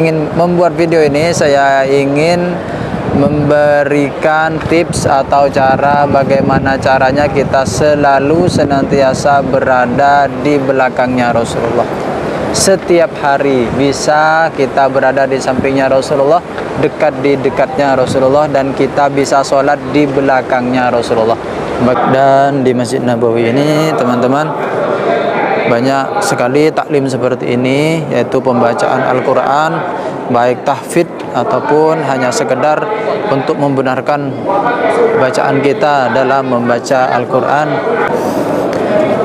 Ingin membuat video ini, saya ingin memberikan tips atau cara bagaimana caranya kita selalu senantiasa berada di belakangnya Rasulullah. Setiap hari bisa kita berada di sampingnya Rasulullah, dekat di dekatnya Rasulullah, dan kita bisa sholat di belakangnya Rasulullah. Dan di Masjid Nabawi ini teman-teman, banyak sekali taklim seperti ini, yaitu pembacaan Al-Quran, baik tahfidz ataupun hanya sekedar untuk membenarkan bacaan kita dalam membaca Al-Quran.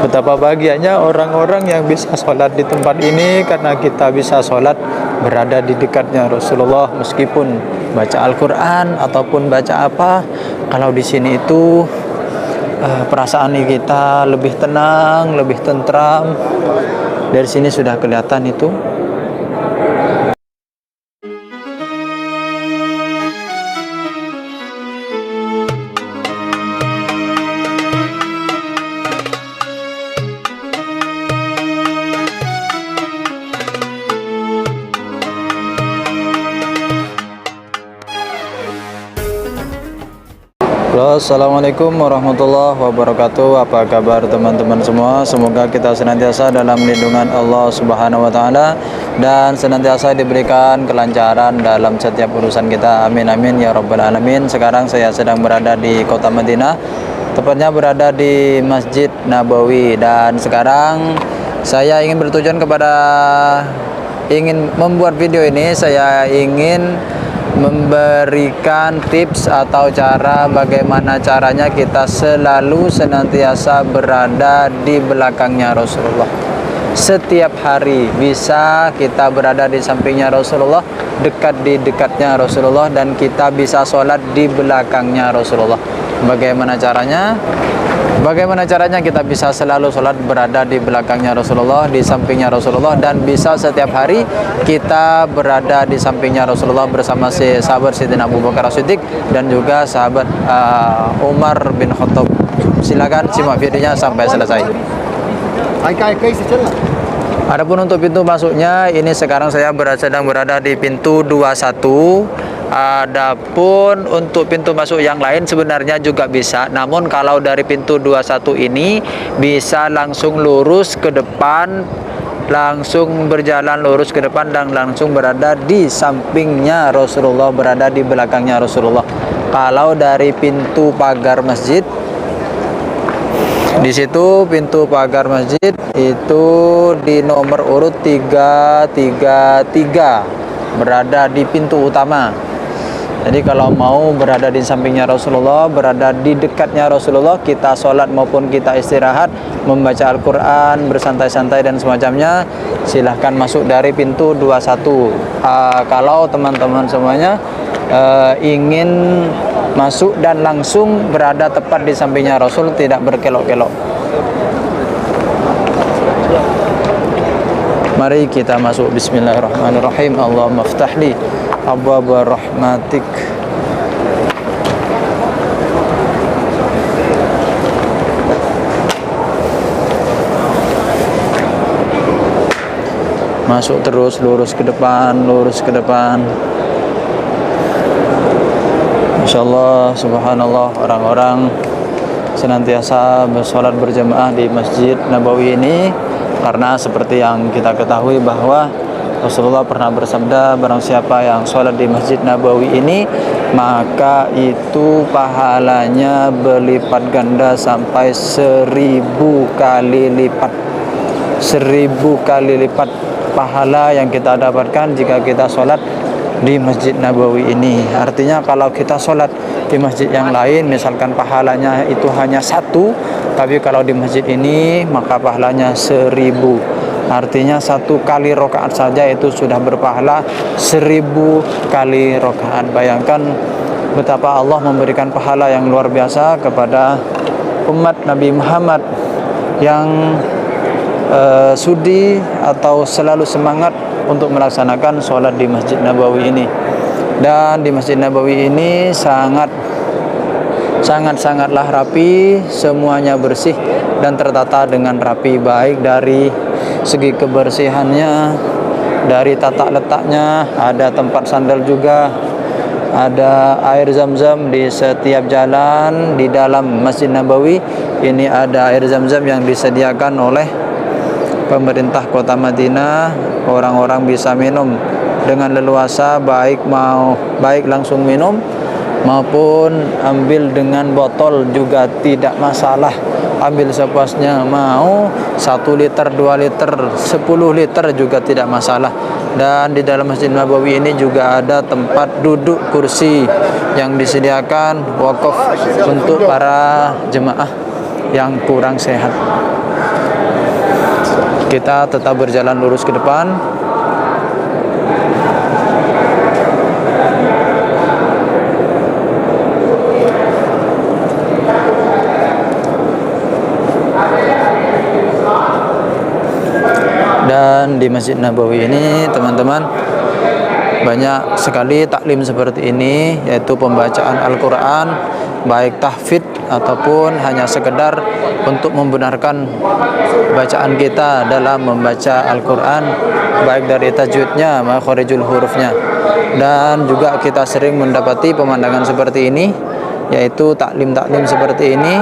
Betapa bahagianya orang-orang yang bisa sholat di tempat ini, karena kita bisa sholat berada di dekatnya Rasulullah. Meskipun baca Al-Quran ataupun baca apa, kalau di sini itu perasaan kita lebih tenang, lebih tentram. Dari sini sudah kelihatan itu. Halo, assalamualaikum warahmatullahi wabarakatuh. Apa kabar teman-teman semua? Semoga kita senantiasa dalam lindungan Allah Subhanahu wa Ta'ala dan senantiasa diberikan kelancaran dalam setiap urusan kita. Amin amin ya rabbal alamin. Sekarang saya sedang berada di kota Madinah, tepatnya berada di Masjid Nabawi, dan sekarang saya ingin bertujuan ingin membuat video ini. Saya ingin memberikan tips atau cara bagaimana caranya kita selalu senantiasa berada di belakangnya Rasulullah. Setiap hari bisa kita berada di sampingnya Rasulullah, dekat di dekatnya Rasulullah, dan kita bisa sholat di belakangnya Rasulullah. Bagaimana caranya? Bagaimana caranya kita bisa selalu sholat berada di belakangnya Rasulullah, di sampingnya Rasulullah, dan bisa setiap hari kita berada di sampingnya Rasulullah bersama sahabat Sayyidina Abu Bakar As-Siddiq dan juga sahabat Umar bin Khattab. Silakan simak videonya sampai selesai. Adapun untuk pintu masuknya, ini sekarang saya sedang berada di pintu 21. Adapun untuk pintu masuk yang lain sebenarnya juga bisa, namun kalau dari pintu 21 ini bisa langsung lurus ke depan, langsung berjalan lurus ke depan dan langsung berada di sampingnya Rasulullah, berada di belakangnya Rasulullah. Kalau dari pintu pagar masjid, di situ pintu pagar masjid itu di nomor urut 333, berada di pintu utama. Jadi kalau mau berada di sampingnya Rasulullah, berada di dekatnya Rasulullah, kita sholat maupun kita istirahat, membaca Al-Quran, bersantai-santai dan semacamnya, silahkan masuk dari pintu 21. Kalau teman-teman semuanya ingin masuk dan langsung berada tepat di sampingnya Rasul, tidak berkelok-kelok. Mari kita masuk. Bismillahirrahmanirrahim. Allahumma ftahli abwaaba rahmatik. Masuk terus, lurus ke depan, lurus ke depan. Insyaallah, subhanallah, orang-orang senantiasa bersolat berjamaah di Masjid Nabawi ini, karena seperti yang kita ketahui bahwa Rasulullah pernah bersabda, barang siapa yang sholat di Masjid Nabawi ini, maka itu pahalanya berlipat ganda sampai 1000 kali lipat. 1000 kali lipat pahala yang kita dapatkan jika kita sholat di Masjid Nabawi ini. Artinya kalau kita sholat di masjid yang lain, misalkan pahalanya itu hanya 1, tapi kalau di masjid ini maka pahalanya 1000. Artinya 1 kali rakaat saja itu sudah berpahala 1000 kali rakaat. Bayangkan betapa Allah memberikan pahala yang luar biasa kepada umat Nabi Muhammad yang sudi atau selalu semangat untuk melaksanakan sholat di Masjid Nabawi ini. Dan di Masjid Nabawi ini sangatlah rapi, semuanya bersih dan tertata dengan rapi, baik dari segi kebersihannya, Dari tata letaknya ada tempat sandal juga, ada air zam-zam di setiap jalan di dalam Masjid Nabawi. Ini ada air zam-zam yang disediakan oleh pemerintah kota Madinah. Orang-orang bisa minum dengan leluasa, baik langsung minum maupun ambil dengan botol juga tidak masalah. Ambil sepuasnya, mau 1 liter, 2 liter, 10 liter juga tidak masalah. Dan di dalam Masjid Nabawi ini juga ada tempat duduk kursi yang disediakan wakaf untuk para jemaah yang kurang sehat. Kita tetap berjalan lurus ke depan. Dan di Masjid Nabawi ini teman-teman, banyak sekali taklim seperti ini, yaitu pembacaan Al-Quran, baik tahfidz ataupun hanya sekedar untuk membenarkan bacaan kita dalam membaca Al-Quran, baik dari tajwidnya, makharijul hurufnya. Dan juga kita sering mendapati pemandangan seperti ini, yaitu taklim-taklim seperti ini,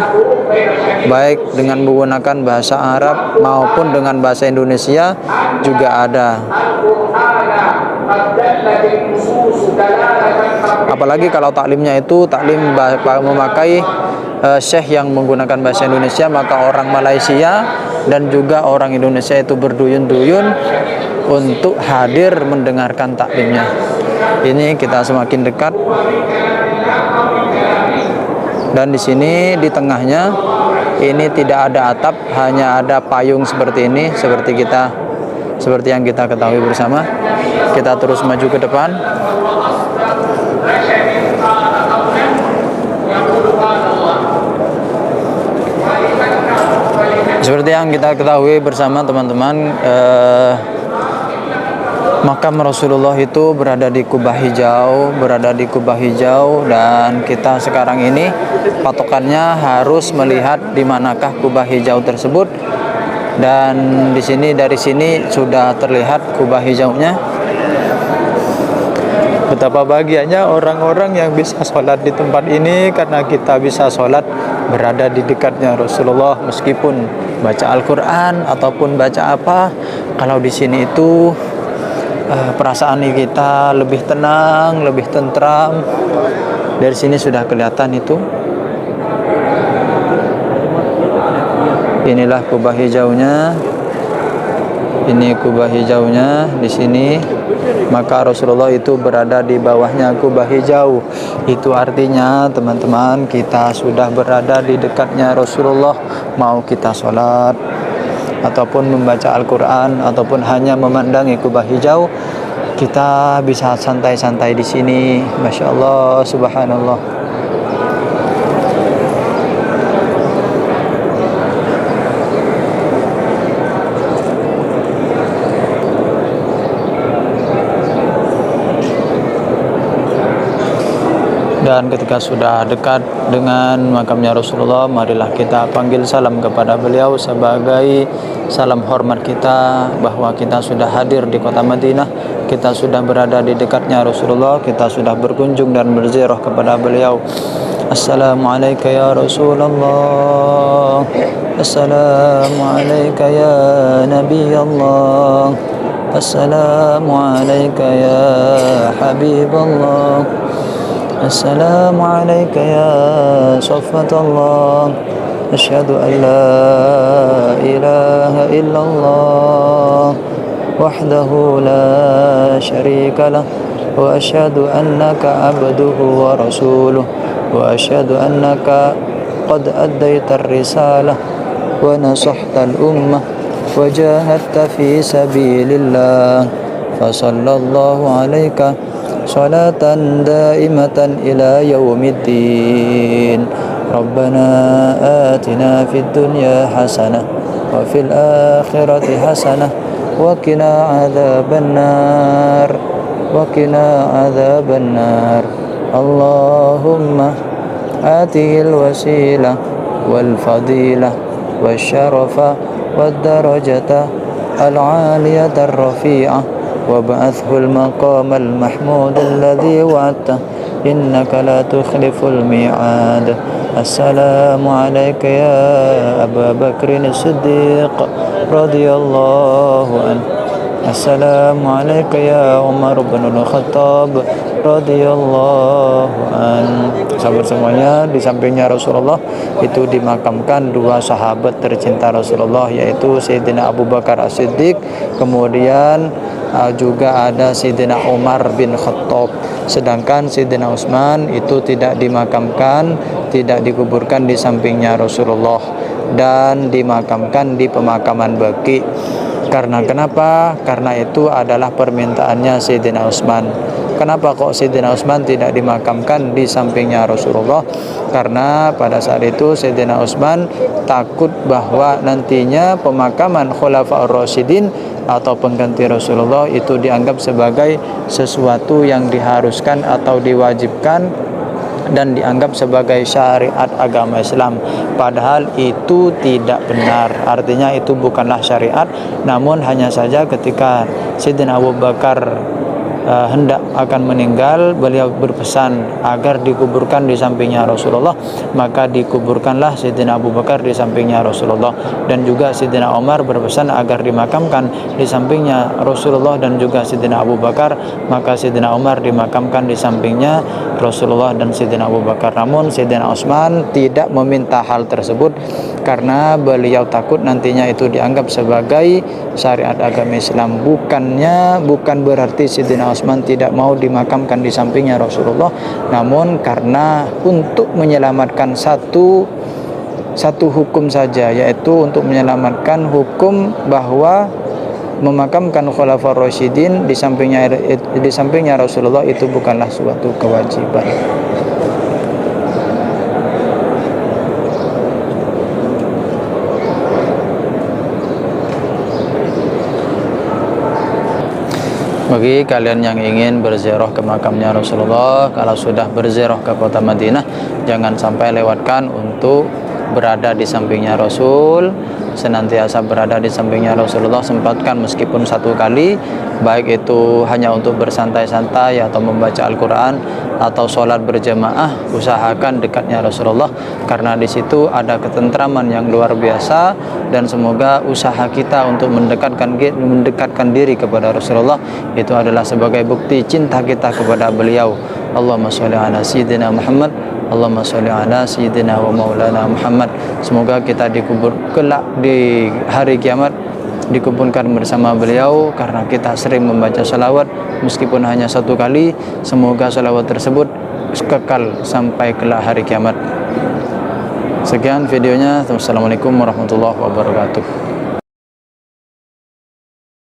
baik dengan menggunakan bahasa Arab maupun dengan bahasa Indonesia juga ada. Apalagi kalau taklimnya itu taklim memakai syekh yang menggunakan bahasa Indonesia, maka orang Malaysia dan juga orang Indonesia itu berduyun-duyun untuk hadir mendengarkan taklimnya. Ini kita semakin dekat. Dan di sini di tengahnya ini tidak ada atap, hanya ada payung seperti ini, seperti yang kita ketahui bersama. Kita terus maju ke depan. Seperti yang kita ketahui bersama teman-teman, makam Rasulullah itu berada di Kubah Hijau, dan kita sekarang ini patokannya harus melihat di manakah Kubah Hijau tersebut. Dan dari sini sudah terlihat Kubah Hijaunya. Betapa bahagianya orang-orang yang bisa sholat di tempat ini, karena kita bisa sholat berada di dekatnya Rasulullah, meskipun baca Al-Quran ataupun baca apa. Kalau di sini itu perasaan kita lebih tenang, lebih tentram. Dari sini sudah kelihatan itu. Inilah Kubah Hijaunya. Ini Kubah Hijaunya di sini. Maka Rasulullah itu berada di bawahnya Kubah Hijau. Itu artinya teman-teman, kita sudah berada di dekatnya Rasulullah. Mau kita sholat ataupun membaca Al-Quran ataupun hanya memandangi Kubah Hijau, kita bisa santai-santai di sini. Masya Allah, subhanallah. Dan ketika sudah dekat dengan makamnya Rasulullah, marilah kita panggil salam kepada beliau sebagai salam hormat kita bahwa kita sudah hadir di kota Madinah, kita sudah berada di dekatnya Rasulullah, kita sudah berkunjung dan berziarah kepada beliau. Assalamualaikum ya Rasulullah, Assalamualaikum ya Nabi Allah, Assalamualaikum ya Habib Allah, Assalamualaikum ya Saffat Allah, Asyhadu an la ilaha illallah wahdahu la syarika lah, wa asyhadu annaka abduhu wa rasuluh, wa asyhadu annaka qad addaita ar-risalah wa nasahta al-ummah wa jahadta fi sabilillah, fa sallallahu alaika salatan daimatan ila yaumiddin. Rabbana atina fid dunya hasanah wa fil akhirati hasanah wa qina adzabannar Allahumma atihil wasilah wal fadilah wasyarafa wad darajata al aliyata ar rafi'ah وابعثه المقام المحمود الذي وعدته إنك لا تخلف الميعاد. السلام عليك يا أبا بكر الصديق رضي الله عنه. السلام عليك يا عمر بن الخطاب radhiyallahu an. Sahabat semuanya, di sampingnya Rasulullah itu dimakamkan dua sahabat tercinta Rasulullah, yaitu Sayyidina Abu Bakar As-Siddiq, kemudian juga ada Sayyidina Umar bin Khattab. Sedangkan Sayyidina Utsman itu tidak dimakamkan, tidak dikuburkan di sampingnya Rasulullah dan dimakamkan di pemakaman Baqi. Karena kenapa? Karena itu adalah permintaannya Sayyidina Utsman. Kenapa kok Sayyidina Utsman tidak dimakamkan di sampingnya Rasulullah? Karena pada saat itu Sayyidina Utsman takut bahwa nantinya pemakaman Khulafaur Rasyidin atau pengganti Rasulullah itu dianggap sebagai sesuatu yang diharuskan atau diwajibkan dan dianggap sebagai syariat agama Islam, padahal itu tidak benar. Artinya itu bukanlah syariat, namun hanya saja ketika Sayyidina Abu Bakar hendak akan meninggal, beliau berpesan agar dikuburkan di sampingnya Rasulullah, maka dikuburkanlah Sayyidina Abu Bakar di sampingnya Rasulullah. Dan juga Sayyidina Umar berpesan agar dimakamkan di sampingnya Rasulullah dan juga Sayyidina Abu Bakar, maka Sayyidina Umar dimakamkan di sampingnya Rasulullah dan Sayyidina Abu Bakar. Namun Sayyidina Utsman tidak meminta hal tersebut karena beliau takut nantinya itu dianggap sebagai syariat agama Islam. Bukan berarti Sayyidina Utsman tidak mau dimakamkan di sampingnya Rasulullah, namun karena untuk menyelamatkan satu hukum saja, yaitu untuk menyelamatkan hukum bahwa memakamkan Khulafaur Rasyidin di sampingnya Rasulullah itu bukanlah suatu kewajiban. Bagi kalian yang ingin berziarah ke makamnya Rasulullah, kalau sudah berziarah ke kota Madinah, jangan sampai lewatkan untuk berada di sampingnya Rasul. Senantiasa berada di sampingnya Rasulullah, sempatkan meskipun satu kali, baik itu hanya untuk bersantai-santai atau membaca Al-Quran atau sholat berjamaah, usahakan dekatnya Rasulullah, karena di situ ada ketentraman yang luar biasa. Dan semoga usaha kita untuk mendekatkan diri kepada Rasulullah itu adalah sebagai bukti cinta kita kepada beliau. Allahumma sholli ala sayyidina Muhammad, Allahumma sholli ala sayyidina wa maulana Muhammad. Semoga kita dikubur kelak di hari kiamat, dikumpulkan bersama beliau karena kita sering membaca salawat meskipun hanya satu kali. Semoga salawat tersebut kekal sampai kelak hari kiamat. Sekian videonya. Wassalamualaikum warahmatullahi wabarakatuh.